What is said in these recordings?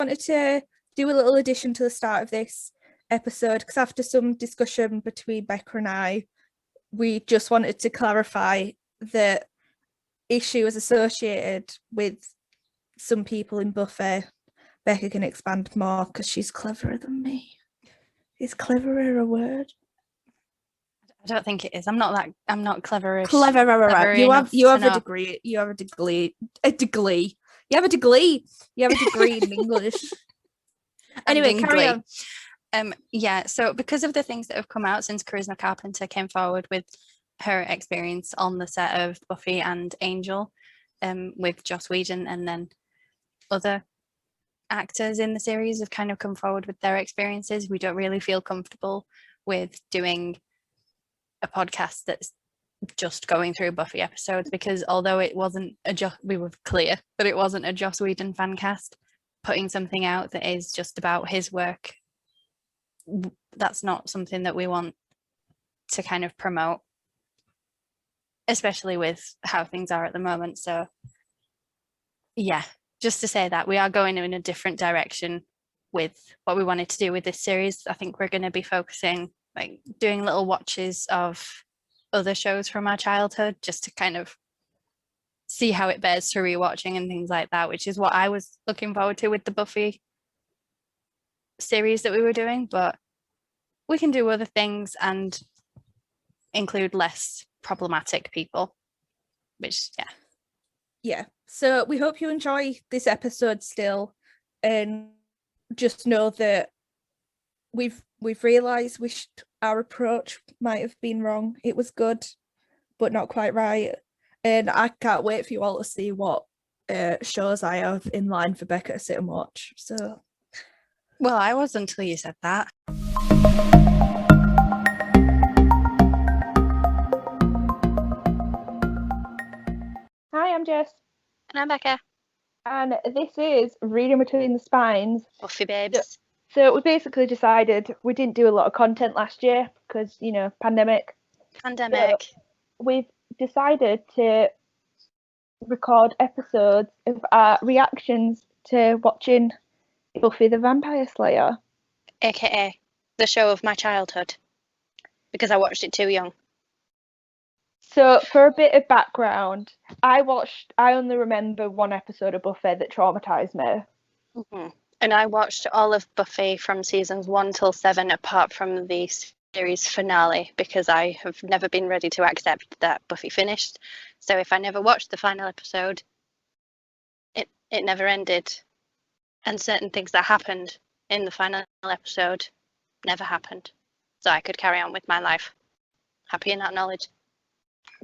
wanted to do a little addition to the start of this episode because after some discussion between Becca and I, we just wanted to clarify that issue is associated with some people in Buffy. Becca can expand more because she's cleverer than me. Is cleverer a word? I don't think it is. I'm not cleverish. Cleverer. You have a degree. You have a degree. You have a degree. You have a degree in English. Anyway, carry on. Yeah, so because of the things that have come out since Charisma Carpenter came forward with her experience on the set of Buffy and Angel, with Joss Whedon, and then other actors in the series have kind of come forward with their experiences, we don't really feel comfortable with doing a podcast that's just going through Buffy episodes, because although it wasn't we were clear that it wasn't a Joss Whedon fan cast, putting something out that is just about his work, that's not something that we want to kind of promote, especially with how things are at the moment. So yeah, just to say that we are going in a different direction with what we wanted to do with this series. I think we're going to be focusing, like, doing little watches of other shows from our childhood, just to kind of see how it bears to rewatching and things like that, which is what I was looking forward to with the Buffy series that we were doing. But we can do other things and include less problematic people, which yeah. So we hope you enjoy this episode still, and just know that we've realised our approach might have been wrong. It was good, but not quite right. And I can't wait for you all to see what shows I have in line for Becca to sit and watch. So, well, I was until you said that. Hi, I'm Jess. And I'm Becca. And this is Reading Between the Spines. Buffy babes. So we basically decided we didn't do a lot of content last year because, you know, pandemic. So we've decided to record episodes of our reactions to watching Buffy the Vampire Slayer. AKA the show of my childhood, because I watched it too young. So for a bit of background, I only remember one episode of Buffy that traumatised me. Mm-hmm. And I watched all of Buffy from seasons 1 till 7, apart from the series finale, because I have never been ready to accept that Buffy finished. So if I never watched the final episode, it never ended. And certain things that happened in the final episode never happened. So I could carry on with my life, happy in that knowledge.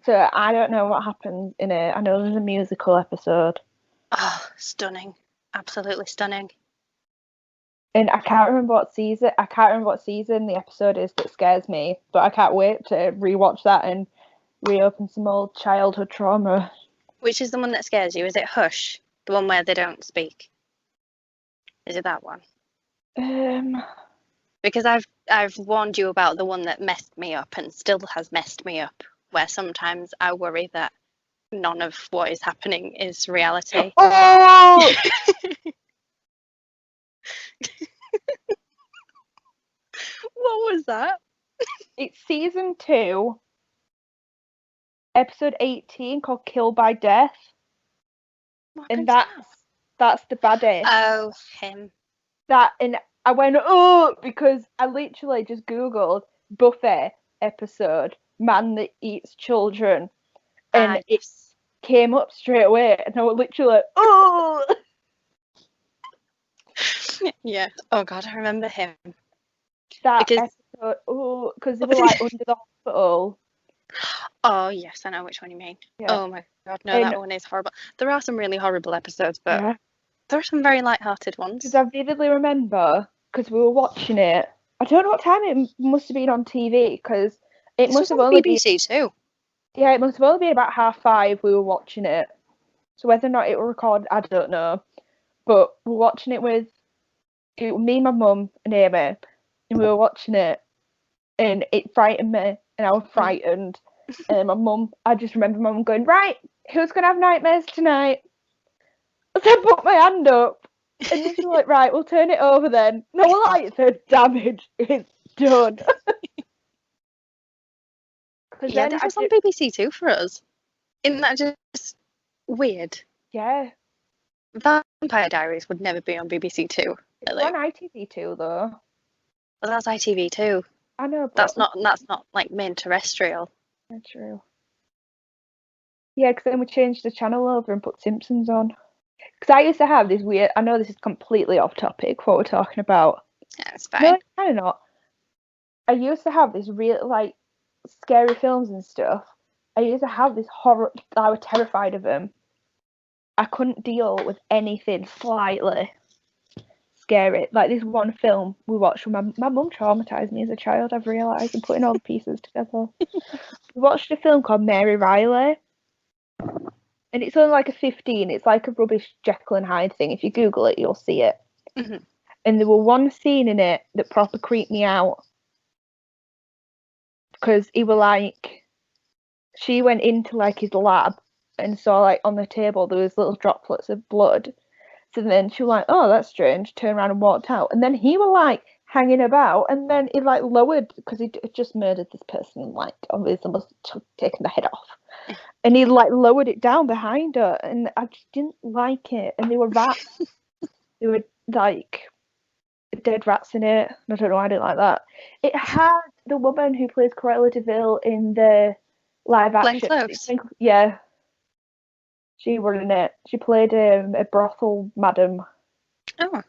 So I don't know what happened in it. I know there's a musical episode. Oh, stunning. Absolutely stunning. And I can't remember what season the episode is that scares me, but I can't wait to rewatch that and reopen some old childhood trauma. Which is the one that scares you? Is it Hush? The one where they don't speak? Is it that one? Because I've warned you about the one that messed me up and still has messed me up, where sometimes I worry that none of what is happening is reality. Oh! What was that? It's season 2, episode 18, called Kill by Death. And that's the baddie. Oh, him. And I went, oh, because I literally just Googled Buffy episode, man that eats children. And it came up straight away. And I was literally like, oh! Yeah. Oh, God, I remember him. Episode, because they were like under the hospital. Oh, yes, I know which one you mean. Yeah. Oh, my God, no, that one is horrible. There are some really horrible episodes, but there are some very light-hearted ones. Because I vividly remember, because we were watching it, I don't know what time it must have been on TV, because it must have only been... BBC too. Yeah, it must have only been about 5:30 we were watching it. So whether or not it was recorded, I don't know. But we were watching it with me, my mum, and Amy, and we were watching it, and it frightened me, and I was frightened. And my mum, I just remember my mum going, right, who's going to have nightmares tonight? So I put my hand up, And then they're like, right, we'll turn it over then. No lights are damaged. It's done. Yeah, this was on BBC Two for us. Isn't that just weird? Yeah. Vampire Diaries would never be on BBC Two. It's Really. on ITV2 though. Well, that's ITV2. I know, but that's not like main terrestrial. that's true. Yeah, because then we changed the channel over and put Simpsons on. Because I used to have this weird. I know this is completely off topic. What we're talking about. Yeah, it's fine. No, it's kind of not. I used to have this real like scary films and stuff. I used to have this horror. I was terrified of them. I couldn't deal with anything slightly scary. Like this one film we watched. My mum traumatized me as a child. I've realised. I'm putting all the pieces together. We watched a film called Mary Riley. And it's only like a 15. It's like a rubbish Jekyll and Hyde thing. If you Google it, you'll see it. Mm-hmm. And there were one scene in it that proper creeped me out. Because he were like, she went into like his lab and saw like on the table there was little droplets of blood. So then she was like, oh, that's strange. Turned around and walked out. And then he were like hanging about. And then he like lowered, because he just murdered this person and like obviously must have taken the head off. And he like lowered it down behind her, and I just didn't like it. And they were rats. They were like dead rats in it. I don't know why I didn't like that. It had the woman who plays Cruella de Vil in the live action. Yeah, she was in it. She played a brothel madam. Oh,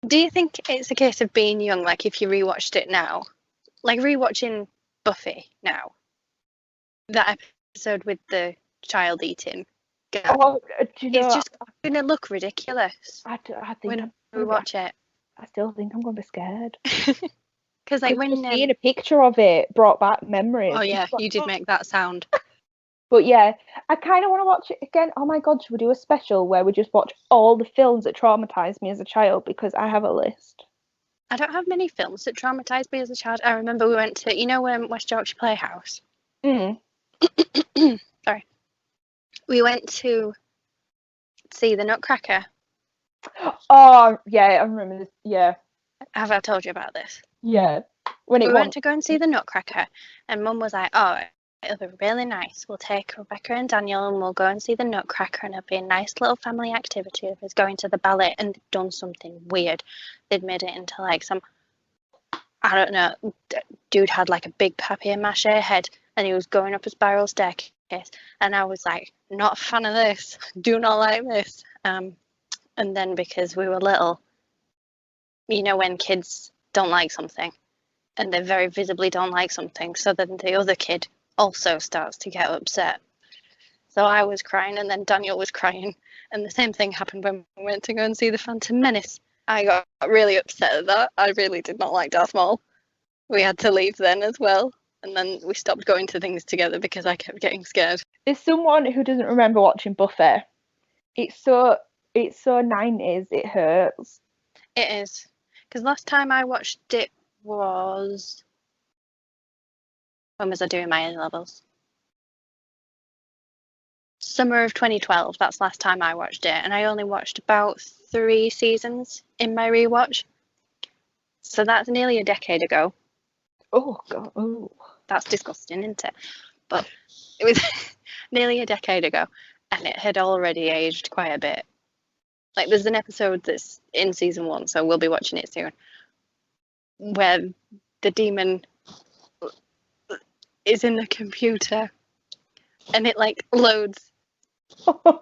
do you think it's a case of being young? Like if you rewatched it now, like rewatching Buffy now, that episode with the child eating. Oh, do you know, it's just gonna look ridiculous. I think when we watch it. I still think I'm gonna be scared. Because like when seeing a picture of it brought back memories. Oh yeah, you did make that sound. But yeah, I kind of want to watch it again. Oh my god, should we do a special where we just watch all the films that traumatized me as a child? Because I have a list. I don't have many films that traumatized me as a child. I remember we went to, West Yorkshire Playhouse. Sorry. We went to see The Nutcracker. Oh yeah, I remember this. Yeah. Have I told you about this? Yeah. We went to go and see The Nutcracker, and Mum was like, "Oh, it'll be really nice. We'll take Rebecca and Daniel, and we'll go and see The Nutcracker, and it'll be a nice little family activity of us going to the ballet." And they'd done something weird. They'd made it into like some, I don't know, dude had like a big papier-mâché head, and he was going up a spiral staircase. And I was like, not a fan of this. Do not like this. And then because we were little, you know, when kids don't like something and they very visibly don't like something, so then the other kid also starts to get upset. So I was crying and then Daniel was crying, and the same thing happened when we went to go and see The Phantom Menace. I got really upset at that. I really did not like Darth Maul. We had to leave then as well, and then we stopped going to things together because I kept getting scared. As someone who doesn't remember watching Buffy, it's so 90s, it hurts. It is. Because last time I watched it was... When was I doing my A-levels? Summer of 2012, that's last time I watched it. And I only watched about 3 seasons in my rewatch. So that's nearly a decade ago. Oh, God. Oh. That's disgusting, isn't it? But it was nearly a decade ago. And it had already aged quite a bit. Like, there's an episode that's in season 1, so we'll be watching it soon, where the demon is in the computer and it like loads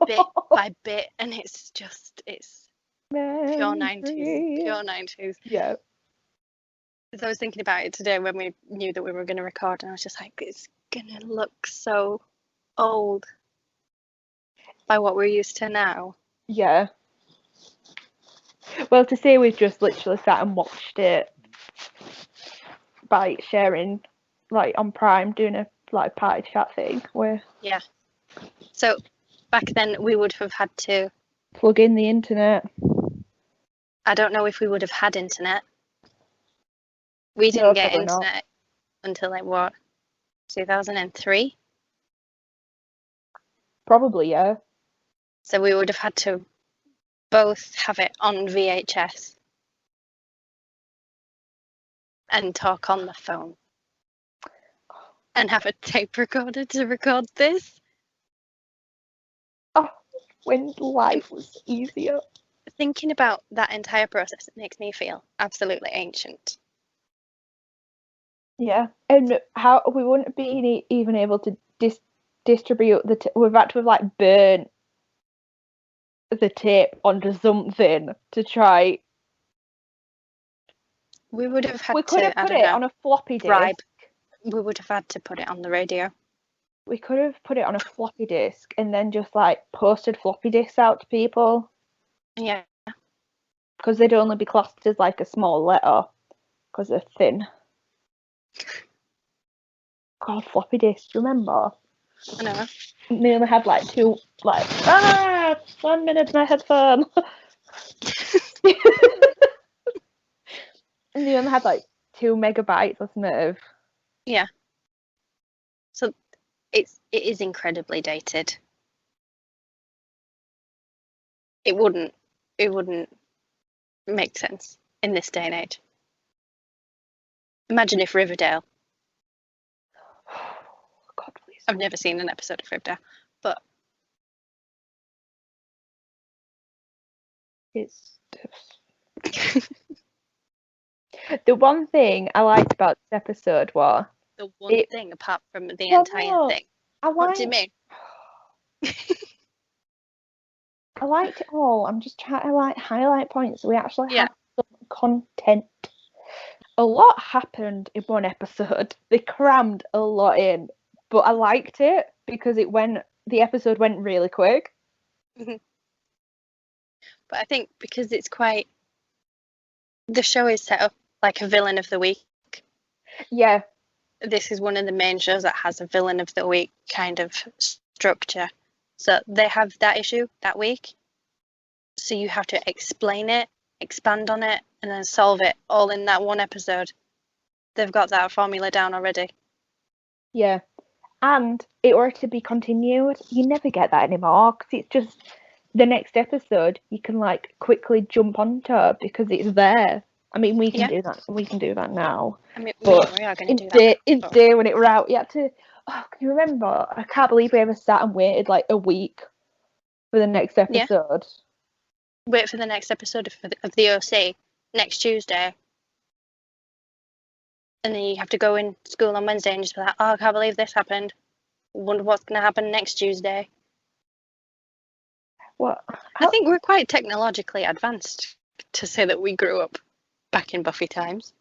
bit by bit, and it's pure 90s. Yeah. So I was thinking about it today when we knew that we were going to record, and I was just like, it's going to look so old by what we're used to now. Yeah. Well, to say we've just literally sat and watched it by sharing, like, on Prime, doing a like party chat thing where... Yeah. So back then we would have had to plug in the internet. I don't know if we would have had internet. We didn't get internet until like what, 2003? Probably, yeah. So we would have had to both have it on VHS and talk on the phone and have a tape recorder to record this. Oh, when life was easier. Thinking about that entire process, it makes me feel absolutely ancient. Yeah, and how we wouldn't be even able to distribute we've had to have like burnt the tape onto something to try. We would have had We could have to, I put don't it know, on a floppy bribe. disk. We would have had to put it on the radio. We could have put it on a floppy disk and then just like posted floppy disks out to people. Yeah. Because they'd only be classed as like a small letter because they're thin. God, floppy disks, do you remember? I know. They only had like two, like, 1 minute my headphone. And they only had like 2 megabytes or something. Yeah. So it is incredibly dated. It wouldn't make sense in this day and age. Imagine if Riverdale. God, please. I've never seen an episode of Riverdale, but It's the one thing I liked about this episode was the one thing apart from the entire thing. What do you mean? I liked it all. I'm just trying to like highlight points. We actually had some content. A lot happened in one episode. They crammed a lot in, but I liked it because the episode went really quick. Mm-hmm. But I think because it's quite, the show is set up like a villain of the week. Yeah. This is one of the main shows that has a villain of the week kind of structure. So they have that issue that week. So you have to explain it, expand on it, and then solve it all in that one episode. They've got that formula down already. Yeah. And it were to be continued. You never get that anymore because it's just the next episode you can like quickly jump onto because it's there. I mean, we can do that. We can do that now. I mean, but we are going to do that. In day when it were out, you had to. Oh, can you remember? I can't believe we ever sat and waited like a week for the next episode. Yeah. Wait for the next episode of the OC next Tuesday. And then you have to go in school on Wednesday and just be like, oh, I can't believe this happened. Wonder what's going to happen next Tuesday. What? I think we're quite technologically advanced to say that we grew up back in Buffy times.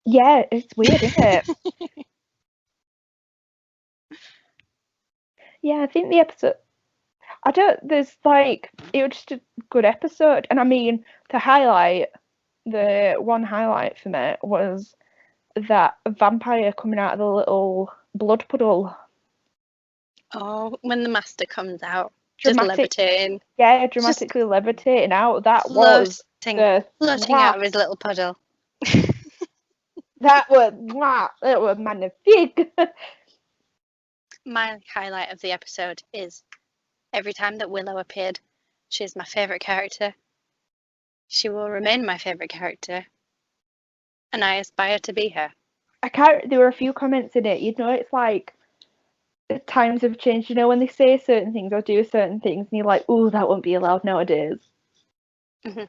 Yeah, it's weird, isn't it? Yeah, I think the episode. There's like, it was just a good episode. And I mean, the one highlight for me was that vampire coming out of the little blood puddle. Oh, when the master comes out, just levitating. Yeah, dramatically levitating out. That was floating out of his little puddle. That was magnifique. My highlight of the episode is every time that Willow appeared. She's my favourite character. She will remain my favourite character. And I aspire to be her. There were a few comments in it. It's like times have changed. When they say certain things or do certain things, and you're like, "Oh, that won't be allowed nowadays." Mm-hmm.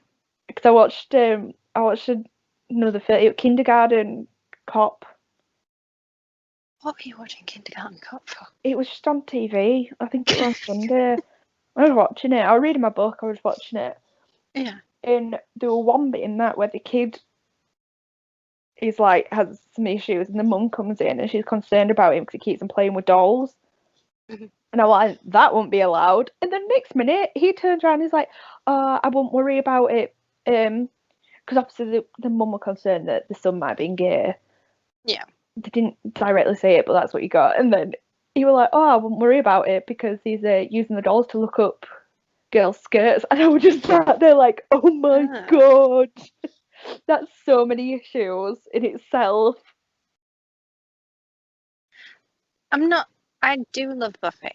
Because I watched another film, Kindergarten Cop. What were you watching Kindergarten Cop for? It was just on TV. I think it was on Sunday. I was watching it. I was reading my book. I was watching it. Yeah. And there was one bit in that where the kid is like has some issues, and the mum comes in and she's concerned about him because he keeps on playing with dolls. Mm-hmm. And I'm like, that won't be allowed. And then next minute he turns around and he's like, I won't worry about it. Because obviously the mum were concerned that the son might be gay. Yeah. They didn't directly say it, but that's what you got. And then he was like, I won't worry about it because he's using the dolls to look up girls' skirts. And I was just sat there like, oh my god. That's so many issues in itself. I do love Buffy.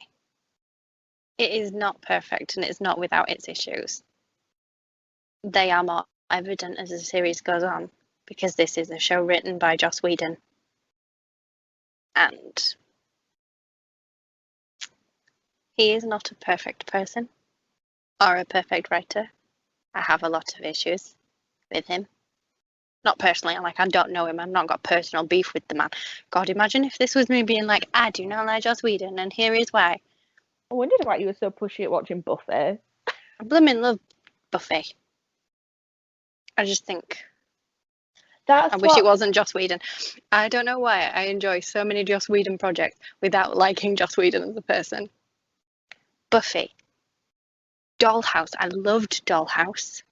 It is not perfect and it's not without its issues. they are more evident as the series goes on, because this is a show written by Joss Whedon. And he is not a perfect person or a perfect writer. I have a lot of issues with him. Not personally, like, I don't know him. I've not got personal beef with the man. God, imagine if this was me being like, I do not like Joss Whedon, and here is why. I wondered why you were so pushy at watching Buffy. I blooming love Buffy. I just think I wish it wasn't Joss Whedon. I don't know why I enjoy so many Joss Whedon projects without liking Joss Whedon as a person. Buffy. Dollhouse. I loved Dollhouse.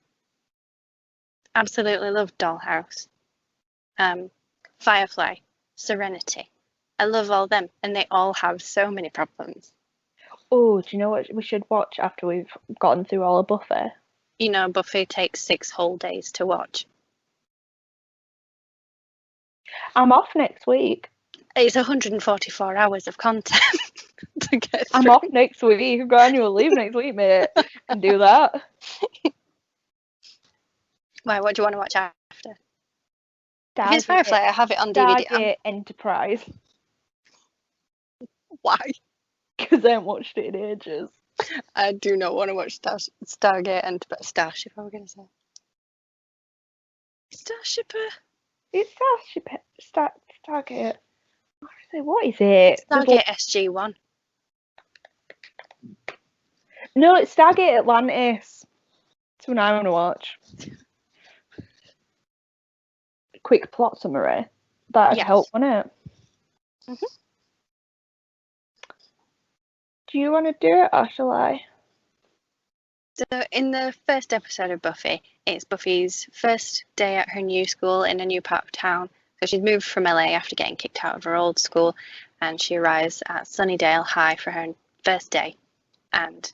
Absolutely loved Dollhouse. Firefly. Serenity. I love all them, and they all have so many problems. Oh, do you know what we should watch after we've gotten through all of Buffy? You know, Buffy takes 6 whole days to watch. I'm off next week. It's 144 hours of content to get through. I'm off next week. I've got annual leave next week, mate. Can do that. Why? What do you want to watch after? Stargate, If it's Firefly, I have it on DVD. Stargate Enterprise. Why? Because I haven't watched it in ages. I do not want to watch Stargate and Starship. I was going to say Starship. It's Stargate. What is it? Stargate SG-1. No, it's Stargate Atlantis. That's what I want to watch. Quick plot summary. That'd help, wouldn't it? Mm-hmm. Do you want to do it, or shall I? So in the first episode of Buffy, it's Buffy's first day at her new school in a new part of town. So she's moved from LA after getting kicked out of her old school, and she arrives at Sunnydale High for her first day. And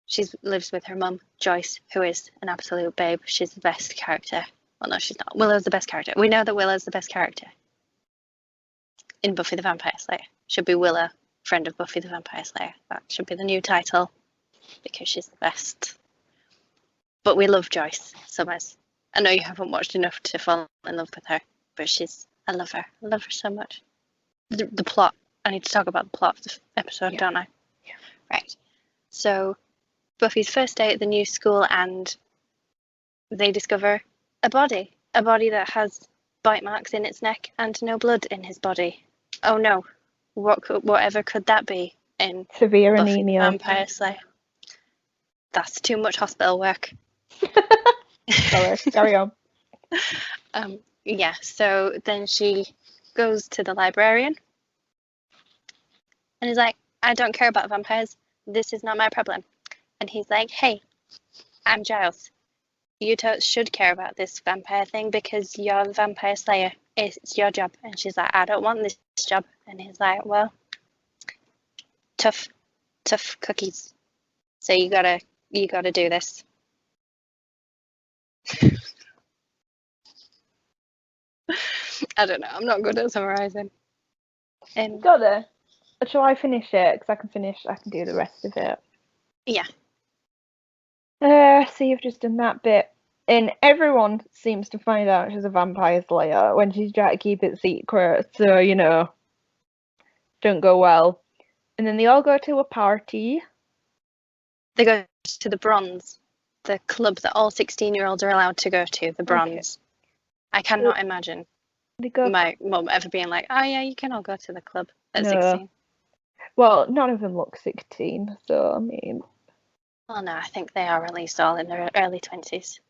she lives with her mum, Joyce, who is an absolute babe. She's the best character. Well, no, she's not. Willow's the best character. We know that Willow's the best character in Buffy the Vampire Slayer. Should be Willow, friend of Buffy the Vampire Slayer. That should be the new title, because she's the best. But we love Joyce Summers. I know you haven't watched enough to fall in love with her, but I love her. I love her so much. The plot. I need to talk about the plot of the episode, don't I? Yeah. Right. So, Buffy's first day at the new school, and they discover a body that has bite marks in its neck and no blood in his body. Oh no, whatever could that be in severe Buffy anemia? Vampire Slayer? That's too much hospital work. Sorry, carry on. Yeah, so then she goes to the librarian and is like, I don't care about vampires. This is not my problem. And he's like, hey, I'm Giles. You should care about this vampire thing because you're the vampire slayer. It's your job. And she's like, I don't want this job. And he's like, well, tough cookies. So you gotta do this. I don't know. I'm not good at summarising. Got there. Shall I finish it? Because I can do the rest of it. Yeah. So you've just done that bit. And everyone seems to find out she's a vampire slayer when she's trying to keep it secret. So, don't go well. And then they all go to a party. They go to the Bronze, the club that all 16-year-olds are allowed to go to, the Bronze. Okay. I cannot imagine my mum ever being like, oh yeah, you can all go to the club at 16. Well, none of them look 16, so I mean... Well, no, I think they are at least all in their early 20s.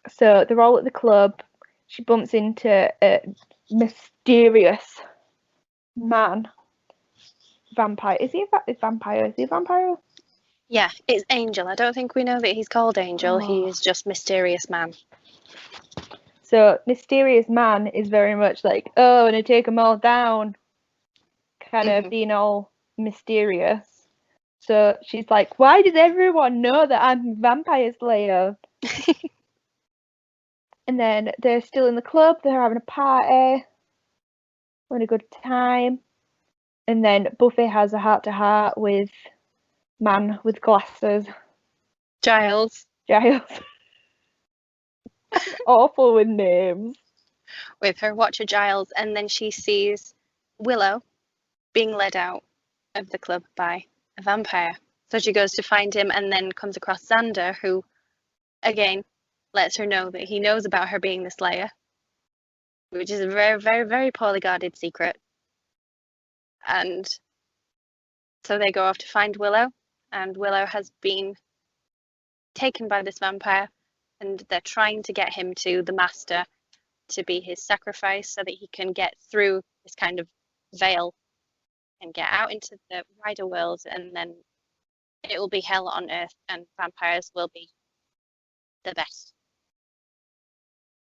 So they're all at the club. She bumps into a mysterious man. Vampire. Is he a vampire? Is he a vampire? Yeah, it's Angel. I don't think we know that he's called Angel. He is just Mysterious Man. So Mysterious Man is very much like, oh, I'm gonna take them all down. Kind of being all mysterious. So she's like, why does everyone know that I'm a vampire slayer? And then they're still in the club. They're having a party. Having a good time. And then Buffy has a heart-to-heart with man with glasses. Giles. Giles. Awful with names. With her watcher Giles, and then she sees Willow being led out of the club by a vampire. So she goes to find him and then comes across Xander, who, again, lets her know that he knows about her being the Slayer, which is a very, very, very poorly guarded secret. And so they go off to find Willow, and Willow has been taken by this vampire, and they're trying to get him to the Master to be his sacrifice so that he can get through this kind of veil and get out into the wider world, and then it will be hell on earth and vampires will be the best.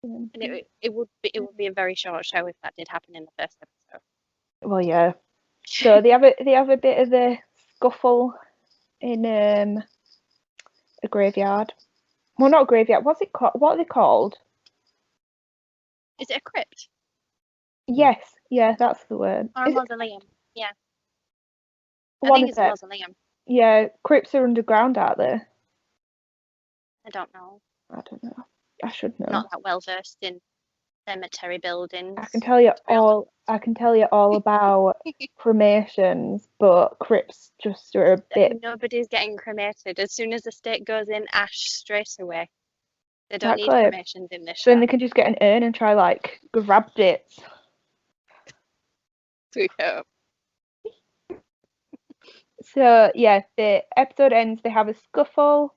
And it would be a very short show if that did happen in the first episode. Well, yeah. So they have a bit of a scuffle in a graveyard. Well, not a graveyard. What's it called? What are they called? Is it a crypt? Yes, yeah, that's the word. Or a mausoleum? Yeah. I One think of it's a them. mausoleum. Yeah, crypts are underground, aren't they? I don't know. I don't know. I should know. Not that well versed in cemetery buildings. I can tell you all about cremations, but crypts just are a bit. Nobody's getting cremated. As soon as the stake goes in, ash straight away. They don't need Exactly. cremations in this So show. then they can just get an urn and try like grab bits. We hope. So yeah, the episode ends. They have a scuffle,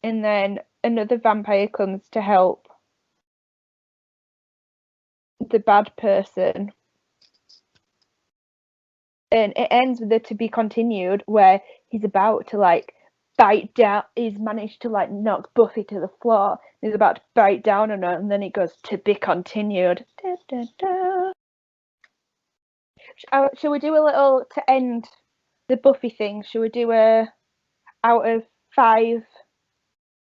and then another vampire comes to help the bad person. And it ends with it to be continued, where he's about to like bite down. He's managed to like knock Buffy to the floor. He's about to bite down on her, and then it goes to be continued. Da, da, da. Shall we do a little to end the Buffy thing? Shall we do a out of 5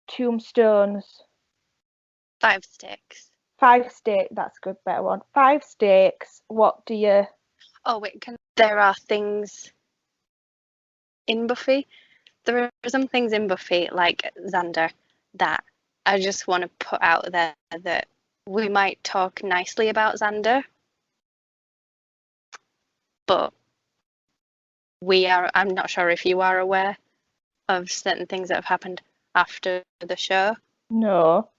tombstones? 5 stakes. 5 stakes. That's a good, better one. 5 stakes. What do you? Oh wait, there are things in Buffy. There are some things in Buffy, like Xander, that I just want to put out there that we might talk nicely about Xander, but I'm not sure if you are aware of certain things that have happened after the show. No.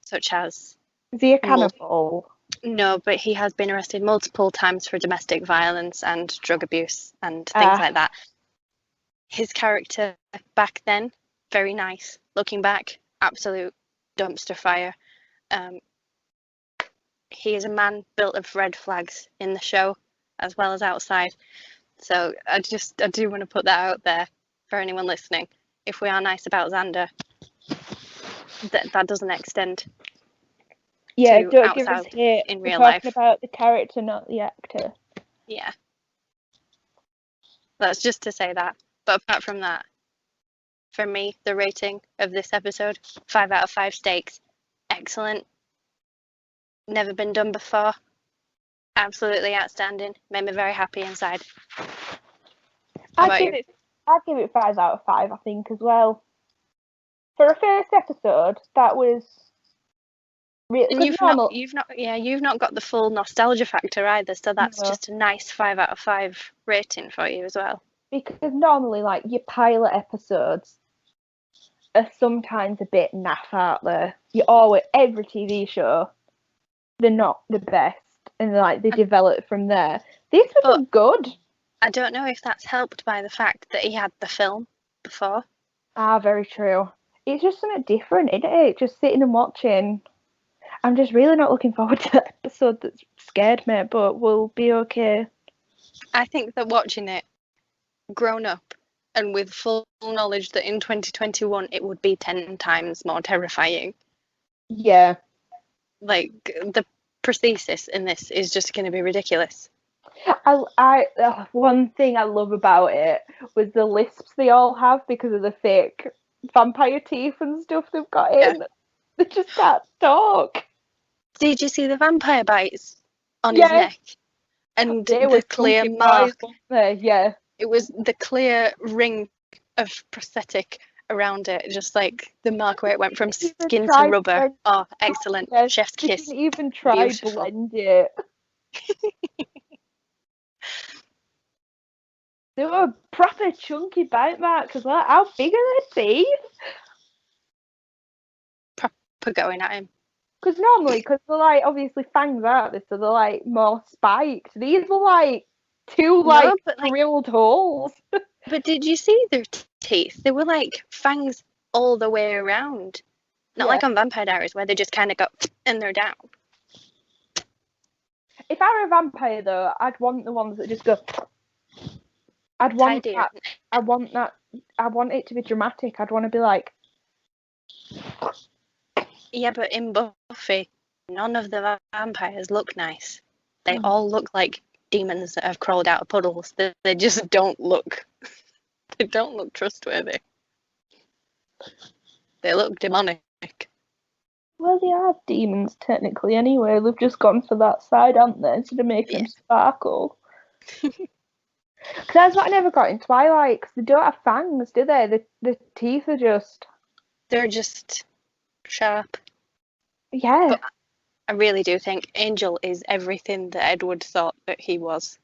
Such as... Is he a cannibal? No, but he has been arrested multiple times for domestic violence and drug abuse and things like that. His character back then, very nice. Looking back, absolute dumpster fire. He is a man built of red flags in the show as well as outside. So I do want to put that out there for anyone listening. If we are nice about Xander, that doesn't extend. Yeah, to don't give us hate. in We're real talking life. about the character, not the actor. Yeah. That's just to say that. But apart from that, for me, the rating of this episode, 5 out of 5 stakes. Excellent. Never been done before. Absolutely outstanding. Made me very happy inside. I'd give it 5 out of 5, I think, as well. For a first episode, that was really you've not got the full nostalgia factor either, so that's just a nice 5 out of 5 rating for you as well. Because normally, like, your pilot episodes are sometimes a bit naff, aren't they? Every TV show, they're not the best, and like they develop from there. These were good. I don't know if that's helped by the fact that he had the film before. Very true. It's just something different, isn't it? Just sitting and watching. I'm just really not looking forward to the episode that's scared me, but we'll be okay. I think that watching it grown up and with full knowledge that in 2021 it would be 10 times more terrifying. Yeah. Like, the prosthesis in this is just going to be ridiculous. One thing I love about it was the lisps they all have because of the fake vampire teeth and stuff they've got in. Yeah. They just can't talk. Did you see the vampire bites on his neck? And the clear mark. Yeah. It was the clear ring of prosthetic around it, just like the mark where it went from Didn't even skin to try rubber. blend- Oh, excellent. Yes, Chef's they kiss. didn't even try Beautiful. blend it. They were proper chunky bite marks as well. How big are their teeth? Proper going at him. Because normally, because they're like obviously fangs, aren't they? So they're like more spiked. These were like two No, but like, drilled holes. but did you see their teeth? They were like fangs all the way around. Not Yeah. like on Vampire Diaries where they just kind of go and they're down. If I were a vampire though, I'd want the ones that just go. I'd want Tidier. that. I want that. I want it to be dramatic. I'd want to be like. Yeah, but in Buffy, none of the vampires look nice. They Oh. all look like demons that have crawled out of puddles. They just don't look. They don't look trustworthy. They look demonic. Well, they are demons technically anyway. They've just gone for that side, haven't they? Instead of making them sparkle. Because that's what I never got in Twilight. Because they don't have fangs, do they? The teeth are just. They're just sharp. Yeah. But I really do think Angel is everything that Edward thought that he was.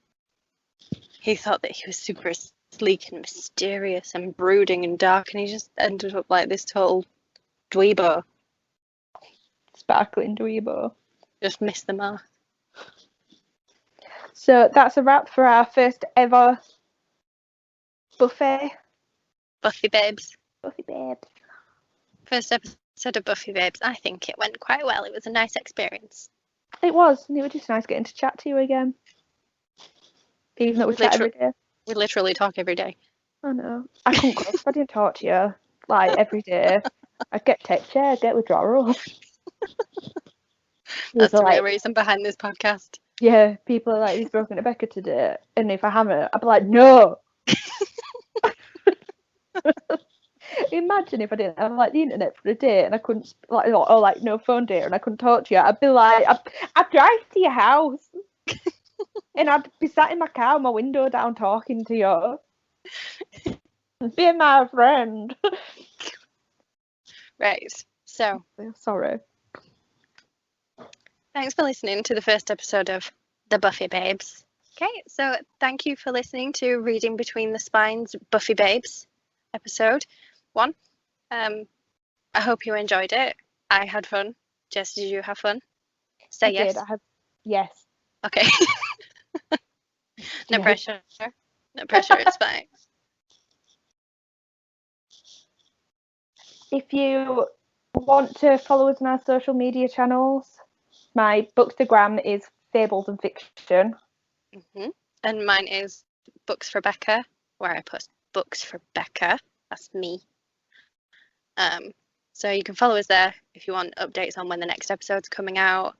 He thought that he was super sleek and mysterious and brooding and dark, and he just ended up like this total dweebo. Sparkling dweebo. Just missed the mark. So that's a wrap for our first ever Buffy. Buffy Babes. Buffy Babes. First episode of Buffy Babes. I think it went quite well. It was a nice experience. It was, and it was just nice getting to chat to you again. Even though we chat every day. We literally talk every day. I know. I couldn't go if I didn't talk to you like every day. I'd get text, I'd get withdrawals. That's the real like, reason behind this podcast. Yeah, people are like, he's broken to Becca today. And if I haven't, I'd be like, no. Imagine if I didn't have like the internet for a day and I couldn't like no phone data and I couldn't talk to you. I'd be like, I'd drive to your house and I'd be sat in my car with my window down talking to you. Be my friend. Right. So sorry. Thanks for listening to the first episode of The Buffy Babes. Okay, so thank you for listening to Reading Between the Spines Buffy Babes episode 1. I hope you enjoyed it. I had fun. Jess, did you have fun? Say yes. I had yes. Okay. No Yes. pressure. No pressure, it's fine. If you want to follow us on our social media channels, my bookstagram is Fables and Fiction. And mine is Books for Becca, where I post books for Becca. That's me. So you can follow us there if you want updates on when the next episode's coming out.